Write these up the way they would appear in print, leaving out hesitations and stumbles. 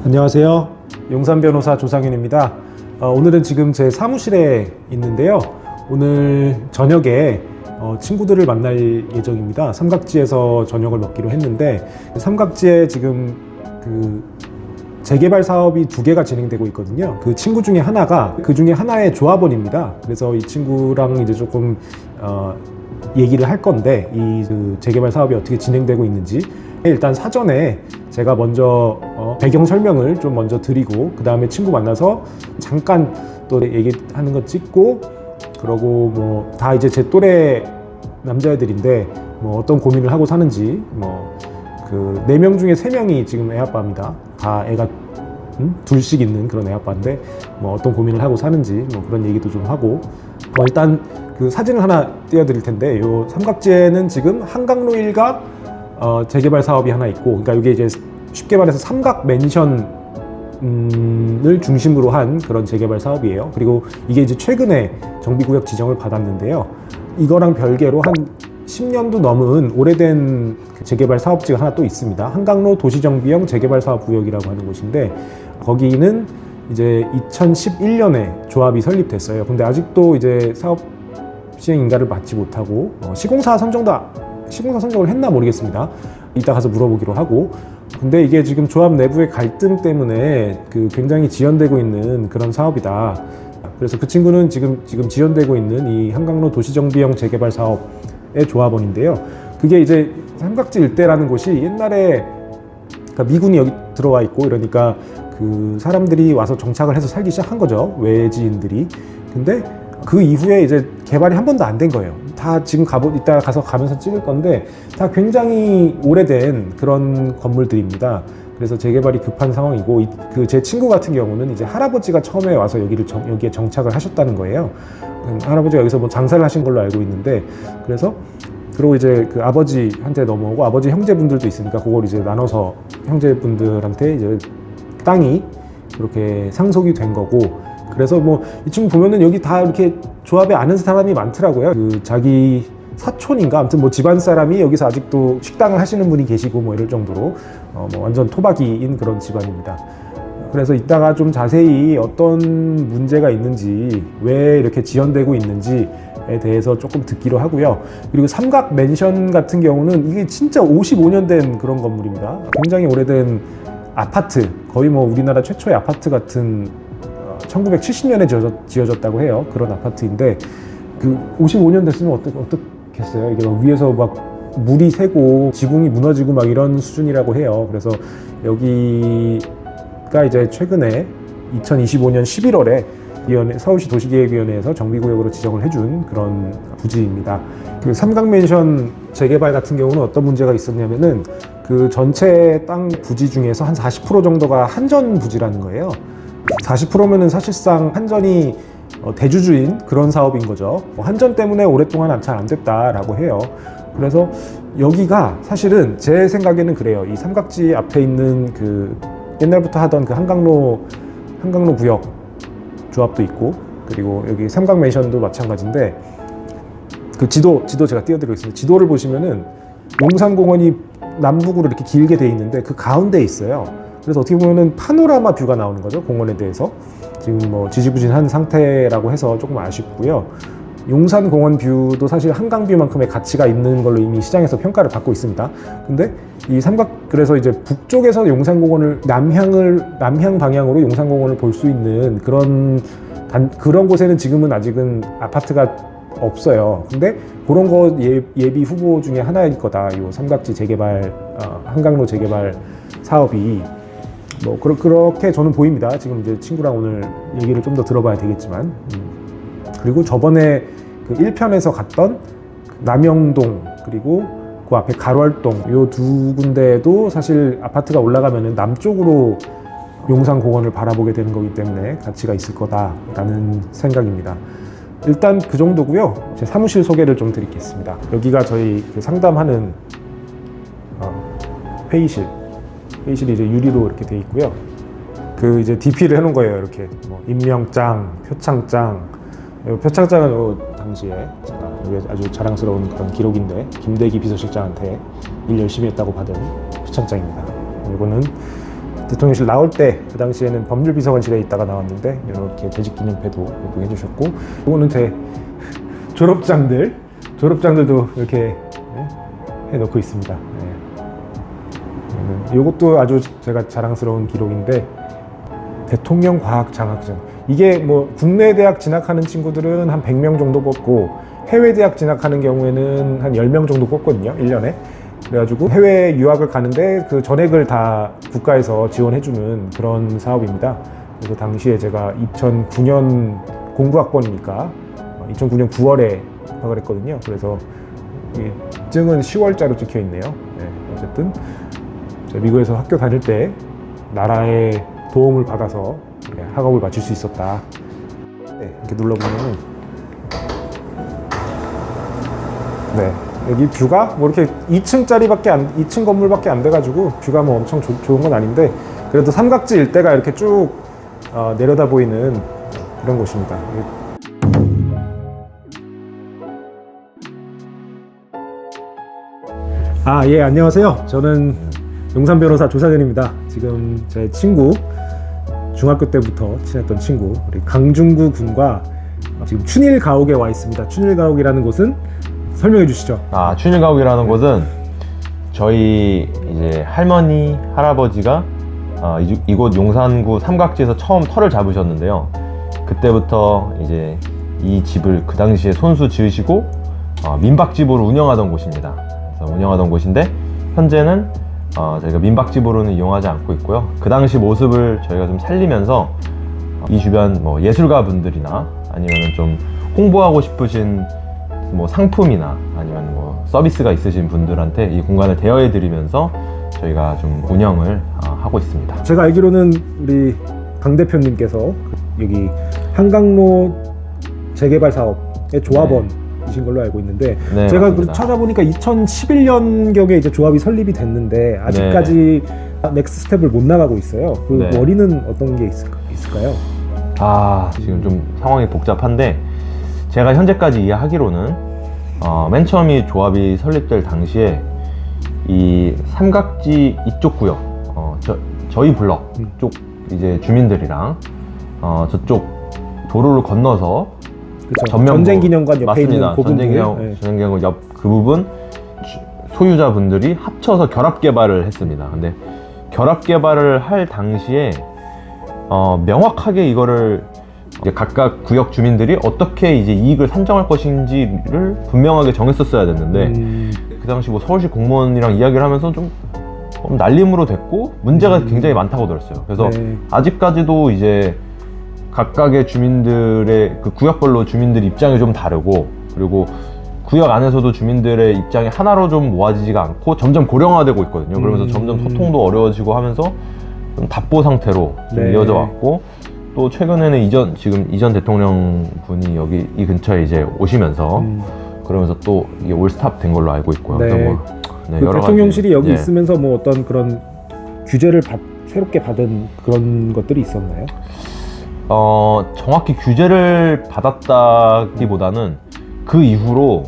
안녕하세요. 용산 변호사 조상윤입니다. 오늘은 지금 제 사무실에 있는데요. 오늘 저녁에 친구들을 만날 예정입니다. 삼각지에서 저녁을 먹기로 했는데, 삼각지에 지금 그 재개발 사업이 2개가 진행되고 있거든요. 그 친구 중에 하나가 그 중에 하나의 조합원입니다. 그래서 이 친구랑 이제 조금 얘기를 할 건데, 그 재개발 사업이 어떻게 진행되고 있는지 일단 사전에 제가 먼저 배경 설명을 좀 먼저 드리고, 그 다음에 친구 만나서 잠깐 또 얘기하는 거 찍고, 그러고 뭐 다 이제 제 또래 남자애들인데 뭐 어떤 고민을 하고 사는지, 그 4명 중에 3명이 지금 애아빠입니다. 다 애가 둘씩 있는 그런 애아빠인데 뭐 어떤 고민을 하고 사는지 뭐 그런 얘기도 좀 하고, 일단 그 사진을 하나 띄워드릴 텐데, 요 삼각지에는 지금 한강로 일가 재개발 사업이 하나 있고, 그러니까 이게 이제 쉽게 말해서 삼각 맨션을 중심으로 한 그런 재개발 사업이에요. 그리고 이게 이제 최근에 정비구역 지정을 받았는데요. 이거랑 별개로 한 10년도 넘은 오래된 재개발 사업지가 하나 또 있습니다. 한강로 도시정비형 재개발 사업구역이라고 하는 곳인데, 거기는 이제 2011년에 조합이 설립됐어요. 근데 아직도 이제 사업 시행 인가를 받지 못하고 시공사 선정을 했나 모르겠습니다. 이따 가서 물어보기로 하고. 근데 이게 지금 조합 내부의 갈등 때문에 굉장히 지연되고 있는 그런 사업이다. 그래서 그 친구는 지금 지연되고 있는 이 한강로 도시정비형 재개발 사업의 조합원인데요. 그게 이제 삼각지 일대라는 곳이 옛날에, 그러니까 미군이 여기 들어와 있고 이러니까 그 사람들이 와서 정착을 해서 살기 시작한 거죠, 외지인들이. 근데 그 이후에 이제 개발이 한 번도 안 된 거예요. 다 지금 이따 가서 가면서 찍을 건데 다 굉장히 오래된 그런 건물들입니다. 그래서 재개발이 급한 상황이고, 제 친구 같은 경우는 이제 할아버지가 처음에 와서 여기에 정착을 하셨다는 거예요. 할아버지가 여기서 뭐 장사를 하신 걸로 알고 있는데, 그리고 이제 그 아버지한테 넘어오고, 아버지 형제분들도 있으니까 그걸 이제 나눠서 형제분들한테 이제 땅이 그렇게 상속이 된 거고. 그래서 뭐 이 친구 보면은 여기 다 이렇게 조합에 아는 사람이 많더라고요. 자기 사촌인가 아무튼 뭐 집안 사람이 여기서 아직도 식당을 하시는 분이 계시고 뭐 이럴 정도로 뭐 완전 토박이인 그런 집안입니다. 그래서 이따가 좀 자세히 어떤 문제가 있는지, 왜 이렇게 지연되고 있는지에 대해서 조금 듣기로 하고요. 그리고 삼각 맨션 같은 경우는 이게 진짜 55년 된 그런 건물입니다. 굉장히 오래된 아파트, 거의 뭐 우리나라 최초의 아파트 같은 1970년에 지어졌다고 해요. 그런 아파트인데, 55년 됐으면 어떻겠어요? 이게 막 위에서 막 물이 새고 지붕이 무너지고 막 이런 수준이라고 해요. 그래서 여기가 이제 최근에 2025년 11월에 서울시 도시계획위원회에서 정비구역으로 지정을 해준 그런 부지입니다. 그 삼각맨션 재개발 같은 경우는 어떤 문제가 있었냐면은, 그 전체 땅 부지 중에서 한 40% 정도가 한전 부지라는 거예요. 40%면은 사실상 한전이 대주주인 그런 사업인 거죠. 한전 때문에 오랫동안 잘 안 됐다라고 해요. 그래서 여기가 사실은 제 생각에는 그래요. 이 삼각지 앞에 있는 그 옛날부터 하던 그 한강로 구역 조합도 있고, 그리고 여기 삼각맨션도 마찬가지인데, 그 지도 제가 띄워드리고 있습니다. 지도를 보시면은 용산공원이 남북으로 이렇게 길게 돼 있는데 그 가운데에 있어요. 그래서 어떻게 보면은 파노라마 뷰가 나오는 거죠, 공원에 대해서. 지금 뭐 지지부진한 상태라고 해서 조금 아쉽고요. 용산공원 뷰도 사실 한강뷰만큼의 가치가 있는 걸로 이미 시장에서 평가를 받고 있습니다. 근데 그래서 이제 북쪽에서 용산공원을 남향 방향으로 용산공원을 볼 수 있는 그런 곳에는 지금은 아직은 아파트가 없어요. 근데 그런 거 예비 후보 중에 하나일 거다, 이 삼각지 재개발, 한강로 재개발 사업이. 뭐 그렇게 저는 보입니다. 지금 이제 친구랑 오늘 얘기를 좀 더 들어봐야 되겠지만. 그리고 저번에 그 1편에서 갔던 남영동, 그리고 그 앞에 가월동, 요 2군데도 사실 아파트가 올라가면은 남쪽으로 용산공원을 바라보게 되는 거기 때문에 가치가 있을 거다라는 생각입니다. 일단 그 정도고요. 제 사무실 소개를 좀 드리겠습니다. 여기가 저희 상담하는 회의실이 이제 유리로 이렇게 돼 있고요. 이제 DP를 해놓은 거예요. 이렇게 뭐 임명장, 표창장. 표창장은 당시에 제가 아주 자랑스러운 그런 기록인데, 김대기 비서실장한테 일 열심히 했다고 받은 표창장입니다. 이거는 대통령실 나올 때 그 당시에는 법률비서관실에 있다가 나왔는데 이렇게 재직기념패도 해주셨고, 이거는 제 졸업장들도 이렇게 해놓고 있습니다. 이것도 아주 제가 자랑스러운 기록인데, 대통령 과학 장학증. 이게 뭐 국내 대학 진학하는 친구들은 한 100명 정도 뽑고, 해외 대학 진학하는 경우에는 한 10명 정도 뽑거든요, 1년에. 그래가지고 해외 유학을 가는데 그 전액을 다 국가에서 지원해주는 그런 사업입니다. 그래서 당시에 제가 2009년 공부학번이니까 2009년 9월에 합격을 했거든요. 그래서 이 증은 10월자로 찍혀 있네요. 어쨌든 미국에서 학교 다닐 때 나라의 도움을 받아서 학업을 마칠 수 있었다. 이렇게 눌러보면은 여기 뷰가 뭐 이렇게 2층 건물밖에 안 돼가지고 뷰가 뭐 엄청 좋은 건 아닌데, 그래도 삼각지 일대가 이렇게 쭉 내려다 보이는 그런 곳입니다. 예, 안녕하세요. 저는 용산 변호사 조상현입니다. 지금 제 친구, 중학교 때부터 친했던 친구, 우리 강중구 군과 지금 춘일가옥에 와 있습니다. 춘일가옥이라는 곳은 설명해 주시죠. 춘일가옥이라는 곳은 저희 이제 할머니, 할아버지가 이곳 용산구 삼각지에서 처음 터를 잡으셨는데요. 그때부터 이제 이 집을 그 당시에 손수 지으시고 민박집으로 운영하던 곳입니다. 그래서 운영하던 곳인데, 현재는 저희가 민박집으로는 이용하지 않고 있고요. 그 당시 모습을 저희가 좀 살리면서 이 주변 뭐 예술가 분들이나 아니면 좀 홍보하고 싶으신 뭐 상품이나 아니면 뭐 서비스가 있으신 분들한테 이 공간을 대여해 드리면서 저희가 좀 운영을 하고 있습니다. 제가 알기로는 우리 강 대표님께서 여기 한강로 재개발 사업의 조합원이신 걸로 알고 있는데, 제가 맞습니다. 찾아보니까 2011년경에 이제 조합이 설립이 됐는데 아직까지 넥스트 스텝을 못 나가고 있어요. 그 원인은 어떤 게 있을까요? 지금 좀 상황이 복잡한데, 제가 현재까지 이해하기로는 맨 처음 이 조합이 설립될 당시에 이 삼각지 이쪽 구역, 저희 블럭 쪽 이제 주민들이랑 저쪽 도로를 건너서 전쟁기념관 옆에 있는 그 부분, 전쟁기념관 옆 그 부분 소유자분들이 합쳐서 결합 개발을 했습니다. 근데 결합 개발을 할 당시에 명확하게 이거를 이제 각각 구역 주민들이 어떻게 이제 이익을 산정할 것인지를 분명하게 정했었어야 됐는데, 그 당시 뭐 서울시 공무원이랑 이야기를 하면서 좀 날림으로 됐고 문제가 굉장히 많다고 들었어요. 그래서 아직까지도 이제 각각의 주민들의 그 구역별로 주민들 입장이 좀 다르고, 그리고 구역 안에서도 주민들의 입장이 하나로 좀 모아지지가 않고 점점 고령화되고 있거든요. 그러면서 점점 소통도 어려워지고 하면서 좀 답보 상태로 좀 이어져 왔고, 또 최근에는 지금 이전 대통령 분이 여기 이 근처에 이제 오시면서 그러면서 또 이게 올스탑 된 걸로 알고 있고요. 그래서 뭐 여러 대통령실이 여기 있으면서 뭐 어떤 그런 규제를 새롭게 받은 그런 것들이 있었나요? 정확히 규제를 받았다기보다는 그 이후로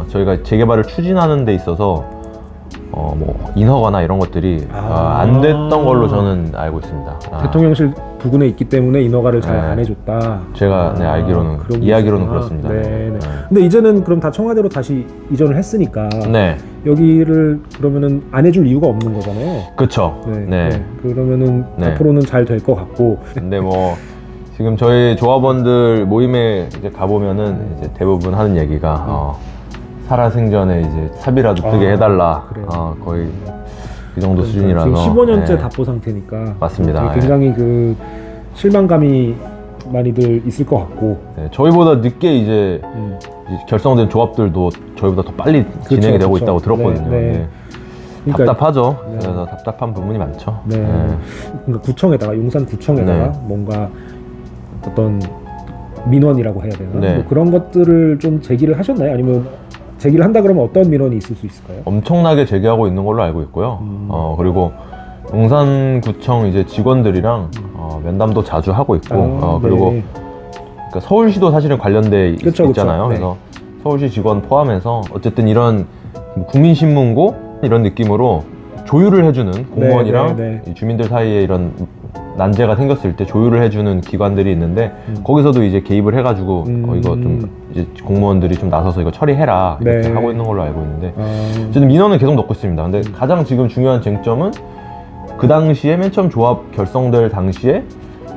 저희가 재개발을 추진하는 데 있어서 뭐 인허가나 이런 것들이 안 됐던 걸로 저는 알고 있습니다. 대통령실 부근에 있기 때문에 인허가를 잘 안 해줬다. 제가 알기로는 이야기로는 그렇습니다. 근데 이제는 그럼 다 청와대로 다시 이전을 했으니까 여기를 그러면은 안 해줄 이유가 없는 거잖아요. 그렇죠. 그러면은 앞으로는 잘 될 것 같고. 근데 뭐 지금 저희 조합원들 모임에 이제 가보면은 이제 대부분 하는 얘기가 살아생전에 이제 삽이라도 뜨게 해달라. 거의 그 정도 수준이라서. 지금 15년째 답보 상태니까. 맞습니다. 굉장히 그 실망감이 많이들 있을 것 같고. 저희보다 늦게 이제 결성된 조합들도 저희보다 더 빨리 진행이 되고 있다고 들었거든요. 그러니까, 답답하죠. 그래서 답답한 부분이 많죠. 그러니까 구청에다가, 용산구청에다가 뭔가 어떤 민원이라고 해야 되나? 뭐 그런 것들을 좀 제기를 하셨나요? 아니면 제기를 한다 그러면 어떤 민원이 있을 수 있을까요? 엄청나게 제기하고 있는 걸로 알고 있고요. 그리고 용산구청 이제 직원들이랑 면담도 자주 하고 있고, 그리고 그러니까 서울시도 사실은 관련돼 있잖아요. 그래서 서울시 직원 포함해서 어쨌든 이런 국민신문고 이런 느낌으로 조율을 해주는 공무원이랑 네. 이 주민들 사이에 이런 난제가 생겼을 때 조율을 해주는 기관들이 있는데 거기서도 이제 개입을 해가지고 이거 좀 이제 공무원들이 좀 나서서 이거 처리해라 이렇게 네. 하고 있는 걸로 알고 있는데 어쨌든 민원은 계속 넣고 있습니다. 근데 가장 지금 중요한 쟁점은 그 당시에 맨 처음 조합 결성될 당시에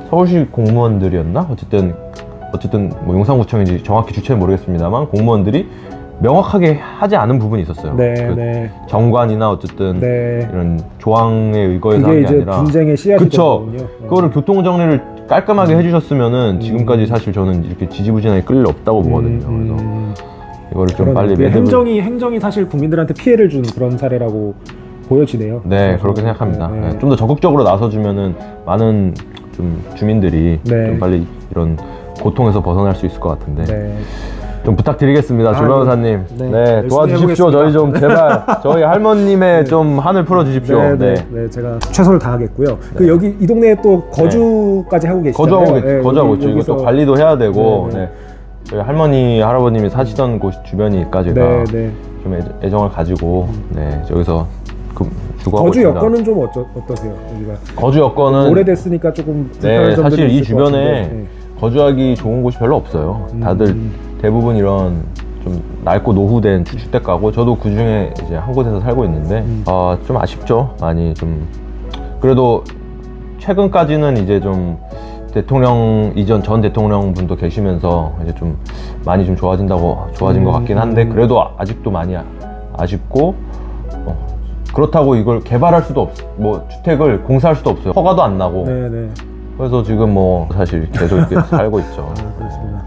서울시 공무원들이었나? 어쨌든 뭐 용산구청인지 정확히 주체는 모르겠습니다만 공무원들이 명확하게 하지 않은 부분이 있었어요. 네, 그 네. 정관이나 어쨌든 네. 이런 조항에 의거해서 그게 한 게 이제 아니라 분쟁의 씨앗이거든요. 그쵸. 그거를 교통 정리를 깔끔하게 해주셨으면은 지금까지 사실 저는 이렇게 지지부진하게 끌 일 없다고 보거든요. 그래서 이거를 좀 빨리 그러네. 매듭을 행정이 사실 국민들한테 피해를 준 그런 사례라고 보여지네요. 네, 그래서. 그렇게 생각합니다. 네. 네, 좀 더 적극적으로 나서주면은 많은 좀 주민들이 네. 좀 빨리 이런 고통에서 벗어날 수 있을 것 같은데 네. 좀 부탁드리겠습니다, 조 변호사님. 네. 네, 열심히 도와주십시오. 해보겠습니다. 저희 좀 제발 저희 할머님의 좀 한을 풀어주십시오. 네, 제가 최선을 다하겠고요. 그 여기 이 동네에 또 거주까지 하고 계시잖아요. 거주하고 있죠. 이거 또 여기서- 관리도 해야 되고, 네, 네. 네. 저희 할머니, 할아버님이 사시던 곳 주변이니까 제가 네, 네. 좀 애정을 가지고, 네, 여기서 주거하고 거주 있습니다. 여건은 좀 어떠세요? 여기가 거주 여건은 오래됐으니까 조금 불편한 네, 점들이 사실 이 있을 것 주변에 같은데, 네. 거주하기 좋은 곳이 별로 없어요. 다들 대부분 이런 좀 낡고 노후된 주택가고 저도 그 중에 이제 한 곳에서 살고 있는데 좀 아쉽죠. 많이 좀 그래도 최근까지는 이제 좀 대통령 이전 전 대통령 분도 계시면서 이제 좀 많이 좀 좋아진 것 같긴 한데 그래도 아직도 많이 아쉽고 그렇다고 이걸 개발할 수도 뭐 주택을 공사할 수도 없어요. 허가도 안 나고. 네, 네. 그래서 지금 뭐 사실 계속 이렇게 살고 있죠. 그렇습니다.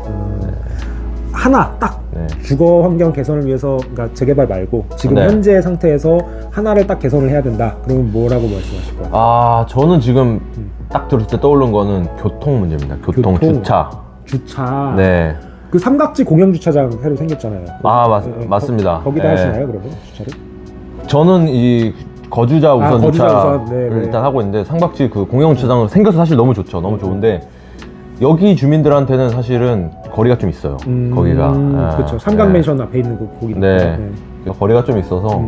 하나 딱 네. 주거 환경 개선을 위해서, 그러니까 재개발 말고 지금 네. 현재 상태에서 하나를 딱 개선을 해야 된다. 그러면 뭐라고 말씀하실 거예요? 아, 저는 지금 딱 들었을 때 떠오른 거는 교통 문제입니다. 교통. 주차. 주차. 네. 그 삼각지 공영 주차장 새로 생겼잖아요. 맞습니다. 거기다 네. 하시나요, 그러면 주차를? 저는 이 거주자 우선 거주자 주차를 우선. 네, 네. 일단 하고 있는데 상박지 그 공영 주차장 생겨서 사실 너무 좋죠. 너무 좋은데 여기 주민들한테는 사실은 거리가 좀 있어요. 거기가. 그렇죠. 삼각맨션 앞에 있는 그 거기. 네. 거리가 좀 있어서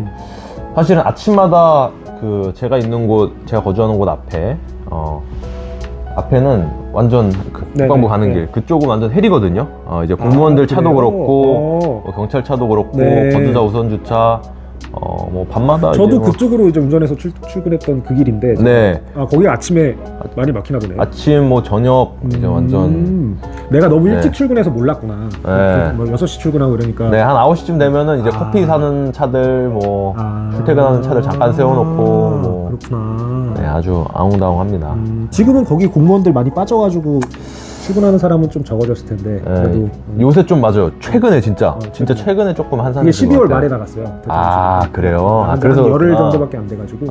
사실은 아침마다 그 제가 거주하는 곳 앞에 앞에는 완전 그 국방부 가는 길 그쪽은 완전 헬이거든요. 이제 공무원들 차도 그래요? 그렇고 뭐 경찰 차도 그렇고 네. 거주자 우선 주차 뭐 밤마다 저도 이제 뭐 그쪽으로 이제 운전해서 출근했던 그 길인데. 네. 거기 아침에 많이 막히나 보네요. 아침 뭐 저녁 이제 완전 내가 너무 일찍 네. 출근해서 몰랐구나. 네. 뭐 6시 출근하고 이러니까. 네, 한 9시쯤 되면은 이제 커피 사는 차들 뭐 출퇴근하는 차들 잠깐 세워놓고 뭐 그렇구나. 네, 아주 아웅다웅합니다. 지금은 거기 공무원들 많이 빠져가지고 출근하는 사람은 좀 적어졌을 텐데. 네, 그래도 요새 좀 맞아요. 최근에 진짜 최근에 조금 이게 한산해진 12월 것 같아요. 말에 나갔어요. 아, 그래요? 그래서 그래서 열흘 그렇구나. 정도밖에 안 돼가지고.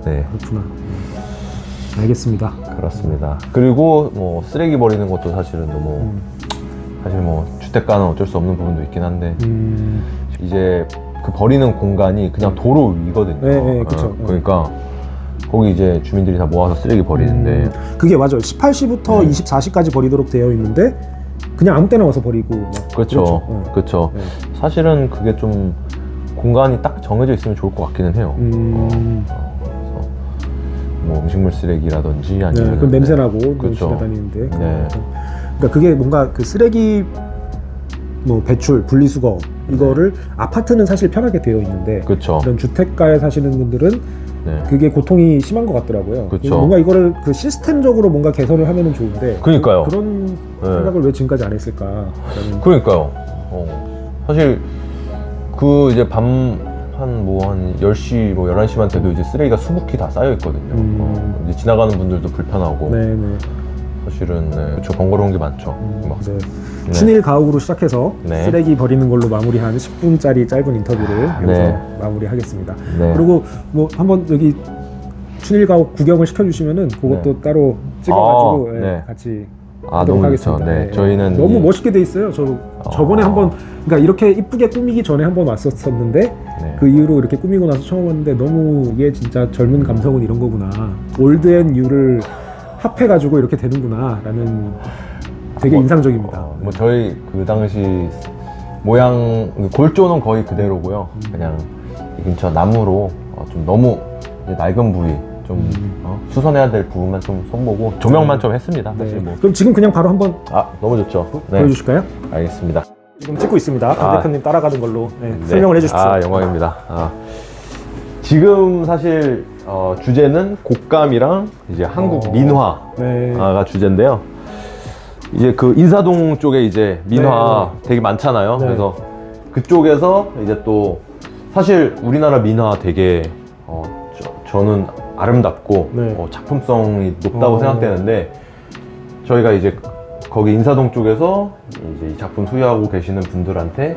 네, 그렇구나. 알겠습니다. 그렇습니다. 그리고 뭐 쓰레기 버리는 것도 사실은 너무 사실 뭐 주택가는 어쩔 수 없는 부분도 있긴 한데 이제 그 버리는 공간이 그냥 도로 위거든요. 네, 그쵸. 그러니까 거기 이제 주민들이 다 모아서 쓰레기 버리는데 그게 맞아요. 18시부터 24시까지 버리도록 되어 있는데 그냥 아무 때나 와서 버리고. 막 그렇죠. 네. 그렇죠. 네. 사실은 그게 좀 공간이 딱 정해져 있으면 좋을 것 같기는 해요. 그래서 뭐 음식물 쓰레기라든지 네, 아니면 그럼 냄새 나고 그렇죠. 지나다니는데. 네. 그러니까 그게 뭔가 그 쓰레기 뭐 배출, 분리수거 이거를 아파트는 사실 편하게 되어 있는데 그렇죠. 이런 주택가에 사시는 분들은 네. 그게 고통이 심한 것 같더라고요. 그쵸. 뭔가 이거를 그 시스템적으로 뭔가 개선을 하면은 좋은데. 그러니까요. 그런 생각을 왜 지금까지 안 했을까? 그러니까요. 사실 그 이제 밤 한 10시 뭐 11시만 돼도 이제 쓰레기가 수북히 다 쌓여 있거든요. 이제 지나가는 분들도 불편하고 네네. 사실은 그렇죠. 번거로운 게 많죠. 막. 네. 춘일 가옥으로 시작해서 네. 쓰레기 버리는 걸로 마무리한 10분짜리 짧은 인터뷰를 여기서 네. 마무리하겠습니다. 네. 그리고 뭐 한번 여기 춘일 가옥 구경을 시켜주시면은 그것도 네. 따로 찍어가지고 네. 네, 같이 아, 하도록 너무 하겠습니다. 좋죠. 네. 네. 저희는 너무 이- 멋있게 돼 있어요. 저번에 한번 그러니까 이렇게 이쁘게 꾸미기 전에 한번 왔었었는데 네. 그 이후로 이렇게 꾸미고 나서 처음 왔는데 너무 이게 진짜 젊은 감성은 이런 거구나. 올드 앤 뉴를 합해가지고 이렇게 되는구나 라는 되게 인상적입니다. 뭐 저희 그 당시 모양 골조는 거의 그대로고요. 그냥 이 근처 나무로 좀 너무 이제 낡은 부위 좀 수선해야 될 부분만 좀 손보고 조명만 좀 했습니다. 사실 뭐. 그럼 지금 그냥 바로 한번 너무 좋죠. 네. 보여주실까요? 알겠습니다. 지금 찍고 있습니다. 강 대표님 따라가는 걸로 설명을 해주십시오. 영광입니다. 지금 사실 주제는 곡감이랑 이제 한국 민화가 주제인데요. 이제 그 인사동 쪽에 이제 민화 되게 많잖아요. 네. 그래서 그쪽에서 이제 또 사실 우리나라 민화 되게 저는 아름답고 작품성이 높다고 생각되는데 저희가 이제 거기 인사동 쪽에서 이제 이 작품 소유하고 계시는 분들한테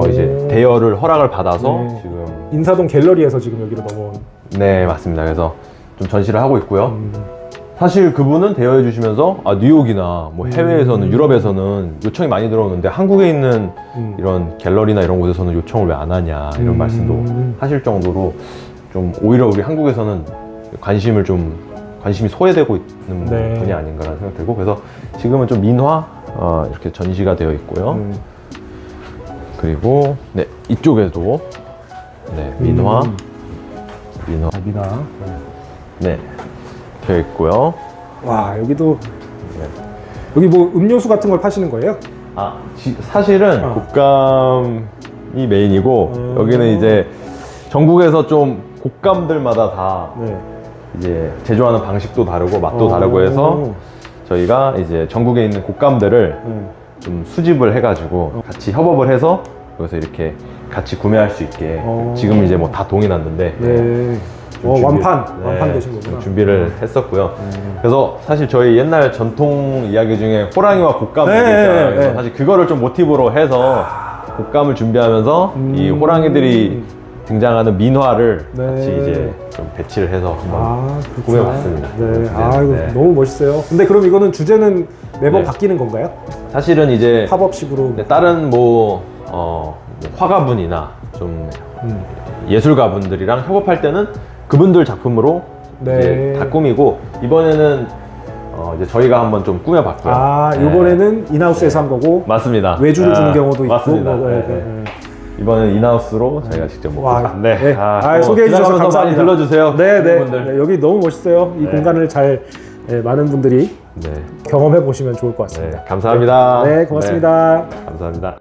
이제 대여를 허락을 받아서 지금 인사동 갤러리에서 지금 여기로 넘어온. 네, 맞습니다. 그래서 좀 전시를 하고 있고요. 사실 그분은 대여해 주시면서 뉴욕이나 뭐 해외에서는 유럽에서는 요청이 많이 들어오는데 한국에 있는 이런 갤러리나 이런 곳에서는 요청을 왜 안 하냐 이런 말씀도 하실 정도로 좀 오히려 우리 한국에서는 관심이 소외되고 있는 분이 아닌가라는 생각이 들고 그래서 지금은 좀 민화 이렇게 전시가 되어 있고요. 그리고 이쪽에도 민화 네 되어 있고요. 와, 여기도 여기 뭐 음료수 같은 걸 파시는 거예요? 사실은 곡감이 메인이고 여기는 이제 전국에서 좀 곡감들마다 다 이제 제조하는 방식도 다르고 맛도 다르고 해서 저희가 이제 전국에 있는 곡감들을 좀 수집을 해가지고 같이 협업을 해서 여기서 이렇게 같이 구매할 수 있게 지금 이제 뭐 다 동이 났는데 완판 되신 거구나. 준비를 했었고요. 그래서 사실 저희 옛날 전통 이야기 중에 호랑이와 곡감 있잖아요. 그래서 사실 그거를 좀 모티브로 해서 곡감을 준비하면서 이 호랑이들이 등장하는 민화를 같이 이제 좀 배치를 해서 한번 꾸며봤습니다. 이거 너무 멋있어요. 근데 그럼 이거는 주제는 매번 바뀌는 건가요? 사실은 이제 팝업식으로 다른 화가분이나 좀 예술가분들이랑 협업할 때는 그분들 작품으로 이제 다 꾸미고 이번에는 이제 저희가 한번 좀 꾸며봤고요. 이번에는 인하우스에서 한 거고 맞습니다. 외주를 주는 경우도 맞습니다. 있고. 이번에는 인하우스로 저희가 직접 먹고 소개해 주셔서 감사합니다. 많이 들러주세요. 여기 너무 멋있어요. 이 공간을 잘 많은 분들이 경험해 보시면 좋을 것 같습니다. 감사합니다. 고맙습니다. 감사합니다.